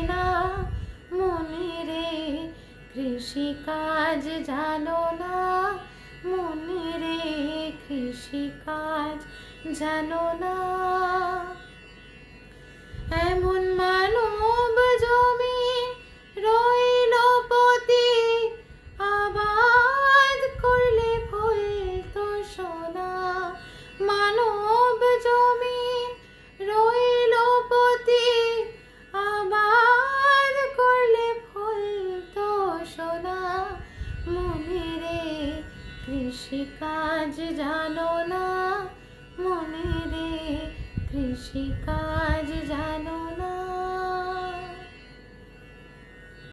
না মনে রে, কৃষিকাজ জানো না মনে রে, কৃষিকাজ জানো না। এমন মানব জমি রইল পতি, আবাদ করলে ফলতো সোনা। মানব জমি রইল পতি, আবাদ করলে ফলতো সোনা মনে রে, কৃষিকাজ জানো না মনে রে, কৃষিকাজ